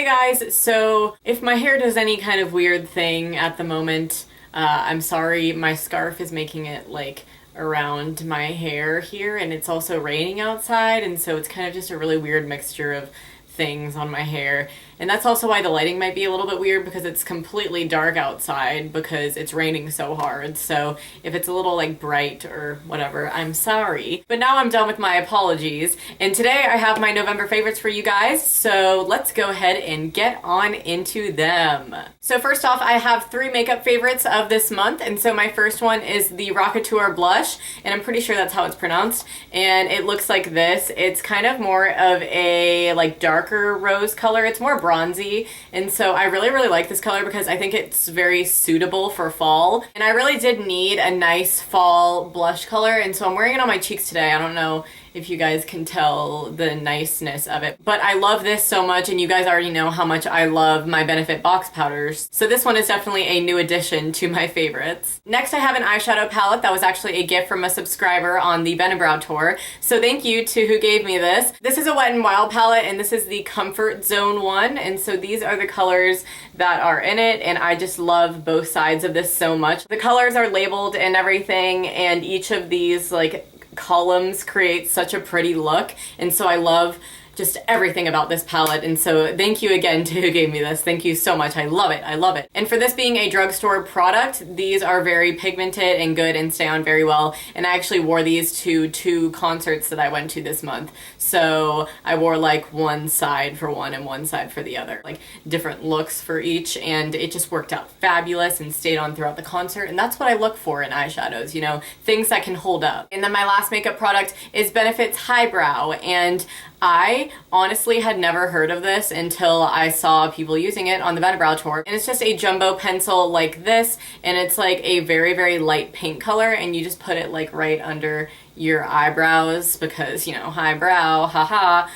guys, so if my hair does any kind of weird thing at the moment, I'm sorry, my scarf is making it like around my hair here, and it's also raining outside, and so it's kind of just a really weird mixture of things on my hair. And that's also why the lighting might be a little bit weird, because it's completely dark outside because it's raining so hard. So if it's a little like bright or whatever, I'm sorry. But now I'm done with my apologies. And today I have my November favorites for you guys. So let's go ahead and get on into them. So first off, I have 3 makeup favorites of this month. And so my first one is the Rockateur blush, and I'm pretty sure that's how it's pronounced. And it looks like this. It's kind of more of a like darker rose color. It's more bronzy, and so I really like this color because I think it's very suitable for fall, and I really did need a nice fall blush color, and so I'm wearing it on my cheeks today. I don't know if you guys can tell the niceness of it, but I love this so much, and you guys already know how much I love my Benefit box powders, so this one is definitely a new addition to my favorites. Next, I have an eyeshadow palette that was actually a gift from a subscriber on the Benebrow tour, so thank you to who gave me this. This is a Wet n Wild palette, and this is the Comfort Zone one, and so these are the colors that are in it, and I just love both sides of this so much. The colors are labeled and everything, and each of these like columns create such a pretty look, and so I love just everything about this palette, and so thank you again to who gave me this. Thank you so much. I love it. I love it. And for this being a drugstore product, these are very pigmented and good and stay on very well, and I actually wore these to 2 concerts that I went to this month. So I wore like one side for one and one side for the other, like different looks for each, and it just worked out fabulous and stayed on throughout the concert, and that's what I look for in eyeshadows, you know, things that can hold up. And then my last makeup product is Benefit's Highbrow, and I honestly had never heard of this until I saw people using it on the Benebrow tour. And it's just a jumbo pencil like this, and it's like a very light pink color, and you just put it like right under your eyebrows because, you know, highbrow, haha.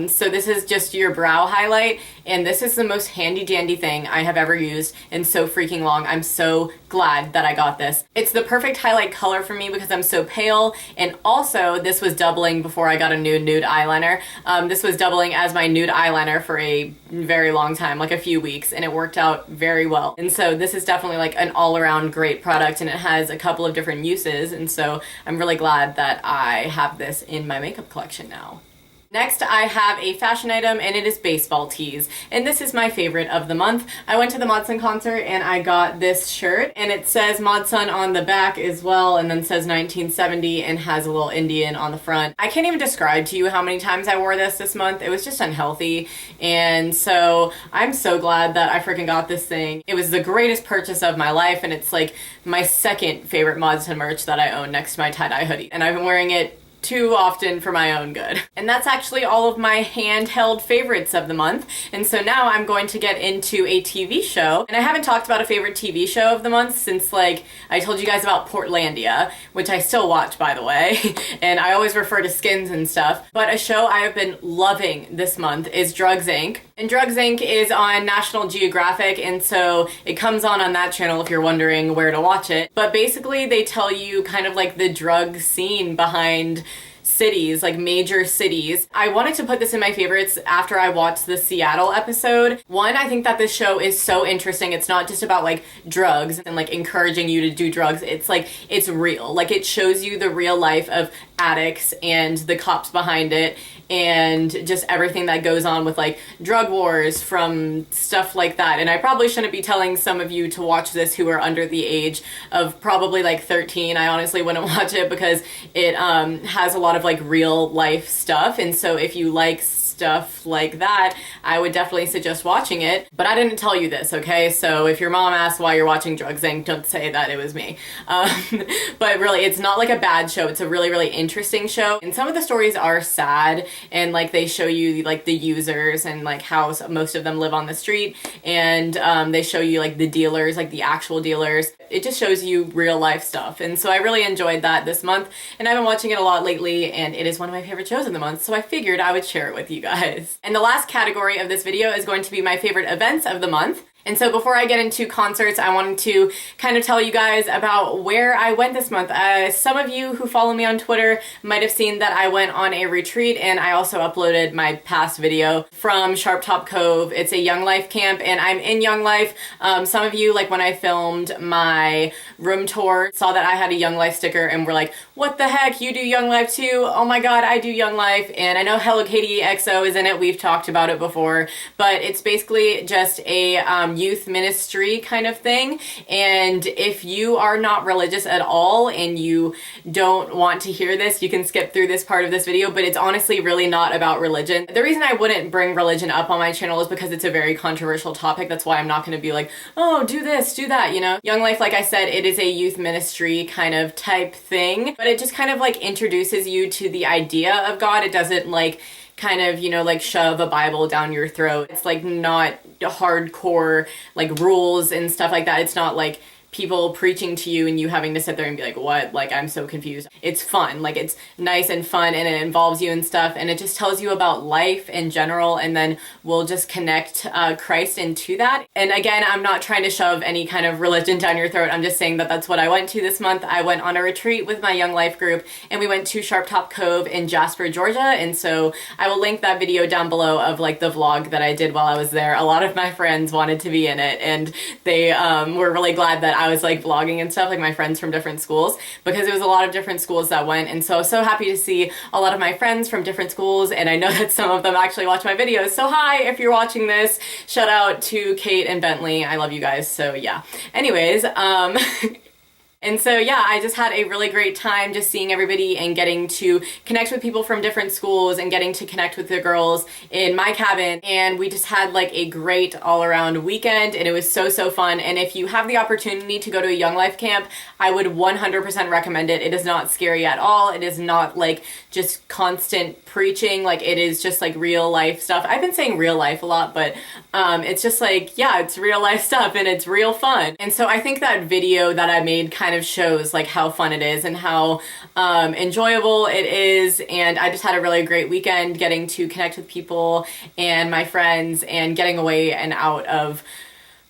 So this is just your brow highlight, and this is the most handy dandy thing I have ever used in so freaking long. I'm so glad that I got this. It's the perfect highlight color for me because I'm so pale, and also this was doubling before I got a nude eyeliner. This was doubling as my nude eyeliner for a very long time, like a few weeks, and it worked out very well. And so this is definitely like an all-around great product, and it has a couple of different uses, and so I'm really glad that I have this in my makeup collection now. Next, I have a fashion item, and it is baseball tees, and this is my favorite of the month. I went to the Mod Sun concert, and I got this shirt, and it says Mod Sun on the back as well, and then says 1970 and has a little Indian on the front. I can't even describe to you how many times I wore this month. It was just unhealthy, and so I'm so glad that I freaking got this thing. It was the greatest purchase of my life, and it's like my second favorite Mod Sun merch that I own next to my tie-dye hoodie, and I've been wearing it too often for my own good. And that's actually all of my handheld favorites of the month. And so now I'm going to get into a TV show. And I haven't talked about a favorite TV show of the month since, like, I told you guys about Portlandia, which I still watch, by the way. And I always refer to skins and stuff. But a show I have been loving this month is Drugs Inc. And Drugs Inc. is on National Geographic, and so it comes on that channel if you're wondering where to watch it. But basically they tell you kind of like the drug scene behind cities, like major cities. I wanted to put this in my favorites after I watched the Seattle episode. One, I think that this show is so interesting. It's not just about like drugs and like encouraging you to do drugs. It's like, it's real. Like it shows you the real life of addicts and the cops behind it, and just everything that goes on with like drug wars from stuff like that. And I probably shouldn't be telling some of you to watch this who are under the age of probably like 13. I honestly wouldn't watch it because it has a lot of like real life stuff, and so if you like stuff like that, I would definitely suggest watching it. But I didn't tell you this, okay? So if your mom asks why you're watching Drugs Inc., don't say that it was me. But really, it's not like a bad show. It's a really interesting show. And some of the stories are sad, and like they show you like the users and like how most of them live on the street, and they show you like the dealers, like the actual dealers. It just shows you real life stuff. And so I really enjoyed that this month, and I've been watching it a lot lately, and it is one of my favorite shows of the month, so I figured I would share it with you guys. And the last category of this video is going to be my favorite events of the month. And so before I get into concerts, I wanted to kind of tell you guys about where I went this month. Some of you who follow me on Twitter might have seen that I went on a retreat, and I also uploaded my past video from Sharp Top Cove. It's a YoungLife camp, and I'm in YoungLife. Some of you, like when I filmed my room tour, saw that I had a YoungLife sticker and were like, what the heck, you do YoungLife too? Oh my god, I do YoungLife. And I know Hello Kitty XO is in it. We've talked about it before, but it's basically just a youth ministry kind of thing. And if you are not religious at all and you don't want to hear this, you can skip through this part of this video, but it's honestly really not about religion. The reason I wouldn't bring religion up on my channel is because it's a very controversial topic. That's why I'm not going to be like, oh, do this, do that, you know? YoungLife, like I said, it is a youth ministry kind of type thing, but it just kind of like introduces you to the idea of God. It doesn't like kind of, you know, like shove a Bible down your throat. It's like not hardcore like rules and stuff like that. It's not like people preaching to you and you having to sit there and be like, what? Like, I'm so confused. It's fun. Like, it's nice and fun, and it involves you and stuff, and it just tells you about life in general, and then we'll just connect Christ into that. And again, I'm not trying to shove any kind of religion down your throat. I'm just saying that that's what I went to this month. I went on a retreat with my YoungLife group, and we went to Sharp Top Cove in Jasper, Georgia, and so I will link that video down below of like the vlog that I did while I was there. A lot of my friends wanted to be in it, and they were really glad that I was like vlogging and stuff, like my friends from different schools, because it was a lot of different schools that went, and so I was so happy to see a lot of my friends from different schools, and I know that some of them actually watch my videos, so hi if you're watching this. Shout out to Kate and Bentley. I love you guys, so yeah. Anyways, and so yeah, I just had a really great time just seeing everybody and getting to connect with people from different schools and getting to connect with the girls in my cabin. And we just had like a great all around weekend, and it was so, so fun. And if you have the opportunity to go to a YoungLife camp, I would 100% recommend it. It is not scary at all. It is not like just constant preaching. Like, it is just like real life stuff. I've been saying real life a lot, but it's just like, yeah, it's real life stuff and it's real fun. And so I think that video that I made kind of shows like how fun it is and how enjoyable it is. And I just had a really great weekend getting to connect with people and my friends and getting away and out of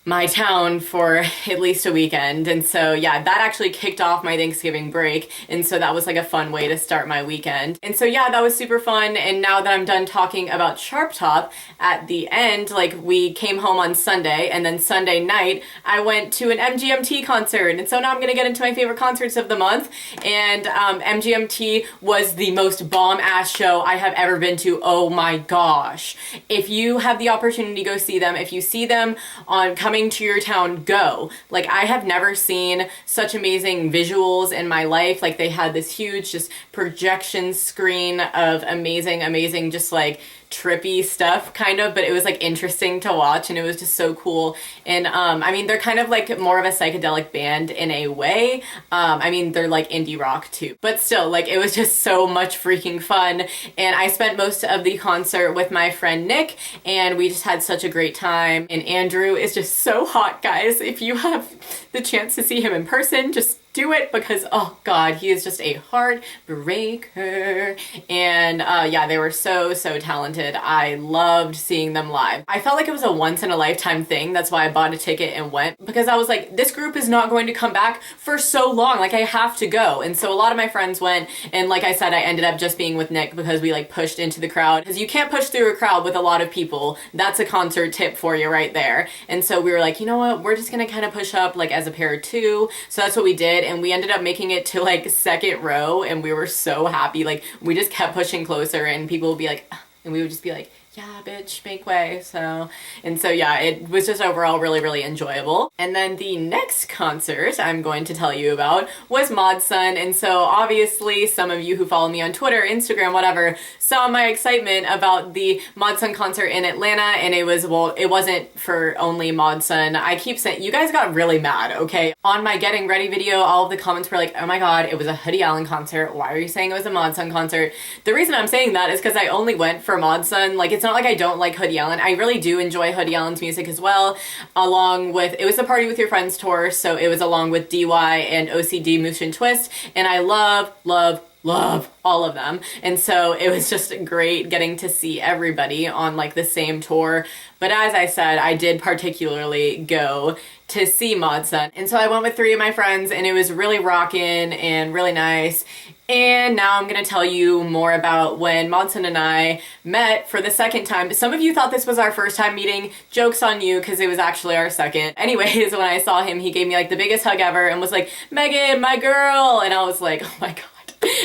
my town for at least a weekend. And so yeah, that actually kicked off my Thanksgiving break, and so that was like a fun way to start my weekend. And so yeah, that was super fun. And now that I'm done talking about Sharp Top, at the end, like, we came home on Sunday, and then Sunday night I went to an MGMT concert. And so now I'm gonna get into my favorite concerts of the month, and MGMT was the most bomb ass show I have ever been to. Oh my gosh, if you have the opportunity to go see them, if you see them on coming to your town, go. Like, I have never seen such amazing visuals in my life. Like, they had this huge just projection screen of amazing just like trippy stuff kind of, but it was like interesting to watch, and it was just so cool. And I mean, they're kind of like more of a psychedelic band in a way. I mean, they're like indie rock too, but still, like, it was just so much freaking fun. And I spent most of the concert with my friend Nick, and we just had such a great time. And Andrew is just so hot, guys. If you have the chance to see him in person, just do it, because oh god, he is just a heartbreaker. And yeah, they were so talented. I loved seeing them live. I felt like it was a once in a lifetime thing. That's why I bought a ticket and went, because I was like, this group is not going to come back for so long. Like, I have to go. And so a lot of my friends went, and like I said, I ended up just being with Nick because we like pushed into the crowd, because you can't push through a crowd with a lot of people. That's a concert tip for you right there. And so we were like, you know what, we're just gonna kind of push up like as a pair of two. So that's what we did, and we ended up making it to like second row, and we were so happy. Like, we just kept pushing closer, and people would be like, "Ugh," and we would just be like, yeah, bitch, make way. So yeah, it was just overall really enjoyable. And then the next concert I'm going to tell you about was Mod Sun. And so obviously some of you who follow me on Twitter, Instagram, whatever, saw my excitement about the Mod Sun concert in Atlanta. And it was, well, it wasn't for only Mod Sun. I keep saying, you guys got really mad, okay? On my getting ready video, all of the comments were like, oh my god, it was a Hoodie Allen concert. Why are you saying it was a Mod Sun concert? The reason I'm saying that is because I only went for Mod Sun. Like, it's not like I don't like Hoodie Allen. I really do enjoy Hoodie Allen's music as well, along with, it was the Party With Your Friends tour, so it was along with DY and OCD Moose and Twist, and I love love all of them. And so it was just great getting to see everybody on like the same tour. But as I said, I did particularly go to see Modson. And so I went with 3 of my friends and it was really rockin' and really nice. And now I'm gonna tell you more about when Modson and I met for the second time. Some of you thought this was our first time meeting. Joke's on you, because it was actually our second. Anyways, when I saw him, he gave me like the biggest hug ever and was like, "Megan, my girl." And I was like, oh my God.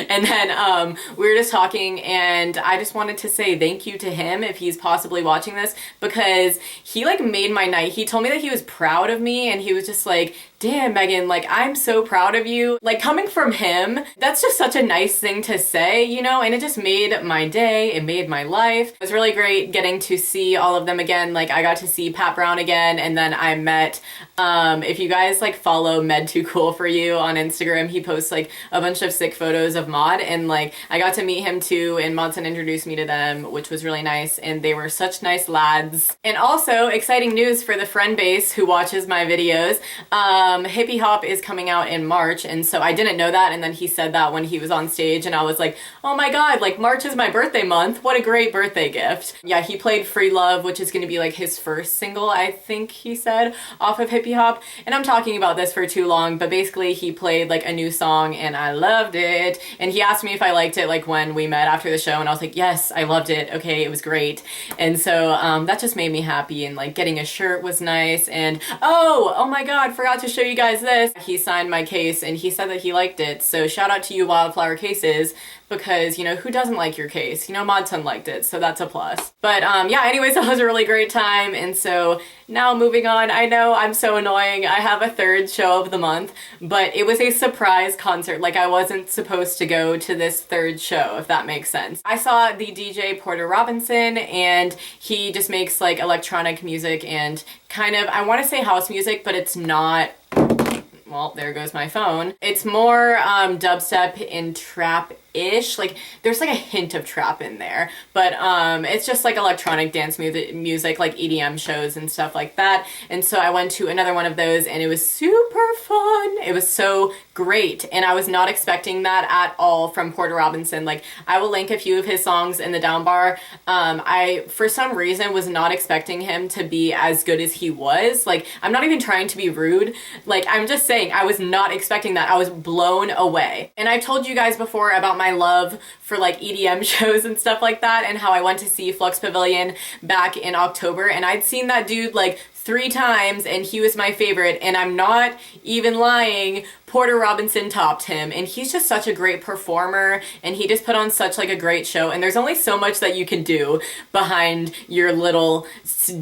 And then we were just talking, and I just wanted to say thank you to him if he's possibly watching this, because he like made my night. He told me that he was proud of me, and he was just like, "Damn, Megan, like I'm so proud of you." Like coming from him, that's just such a nice thing to say, you know, and it just made my day. It made my life. It was really great getting to see all of them again. Like I got to see Pat Brown again, and then I met, if you guys like follow Med Too Cool For You on Instagram, he posts like a bunch of sick photos of Mod, and like I got to meet him too, and Modson introduced me to them, which was really nice, and they were such nice lads. And also exciting news for the friend base who watches my videos. Hippie Hop is coming out in March, and so I didn't know that, and then he said that when he was on stage, and I was like, oh my God, like March is my birthday month. What a great birthday gift. Yeah, he played Free Love, which is gonna be like his first single, I think he said, off of Hippie Hop. And I'm talking about this for too long, but basically he played like a new song and I loved it. And he asked me if I liked it like when we met after the show, and I was like, yes, I loved it. Okay, it was great. And so that just made me happy, and like getting a shirt was nice. And oh my God, forgot to show you guys this. He signed my case and he said that he liked it. So shout out to you, Wildflower Cases, because, you know, who doesn't like your case? You know, Modson liked it, so that's a plus. But yeah, anyways, that was a really great time. And so now moving on, I know I'm so annoying. I have a 3rd show of the month, but it was a surprise concert. Like I wasn't supposed to go to this 3rd show, if that makes sense. I saw the DJ Porter Robinson, and he just makes like electronic music and kind of, I want to say house music, but it's not. Well, there goes my phone. It's more dubstep and trap-ish. Like there's like a hint of trap in there, but it's just like electronic dance music, like EDM shows and stuff like that. And so I went to another one of those, and it was super fun. It was so great, and I was not expecting that at all from Porter Robinson. Like I will link a few of his songs in the down bar. I for some reason was not expecting him to be as good as he was. Like I'm not even trying to be rude, like I'm just saying I was not expecting that. I was blown away. And I've told you guys before about my love for like EDM shows and stuff like that, and how I went to see Flux Pavilion back in October, and I'd seen that dude like 3 times, and he was my favorite, and I'm not even lying. Porter Robinson topped him, and he's just such a great performer, and he just put on such like a great show. And there's only so much that you can do behind your little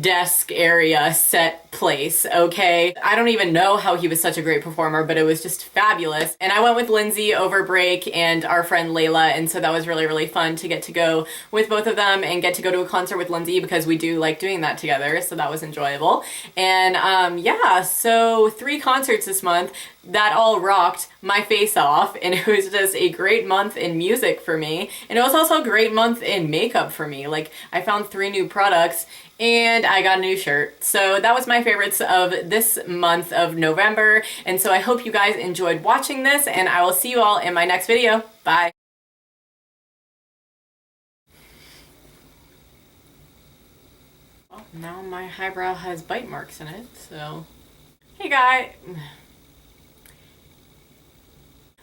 desk area set place, okay? I don't even know how he was such a great performer, but it was just fabulous. And I went with Lindsay over break and our friend Layla, and so that was really, really fun to get to go with both of them and get to go to a concert with Lindsay, because we do like doing that together, so that was enjoyable. And yeah, so 3 concerts this month that all rocked my face off, and it was just a great month in music for me, and it was also a great month in makeup for me. Like I found 3 new products, and I got a new shirt. So that was my favorites of this month of November, and so I hope you guys enjoyed watching this, and I will see you all in my next video. Bye! Well, now my eyebrow has bite marks in it, so hey guys.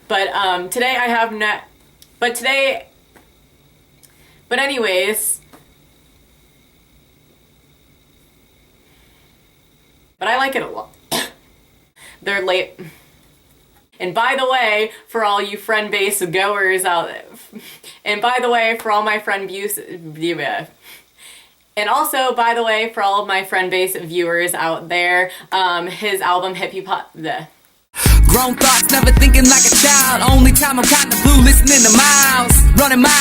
But today I have but anyways, but I like it a lot. They're late. And by the way, for all you friend base goers out there, and by the way, for all my friend and also, by the way, for all of my friend base viewers out there, his album Hippie Pop, Grown thoughts, never thinking like a child. Only time I'm kinda blue, listening to Miles. Running miles.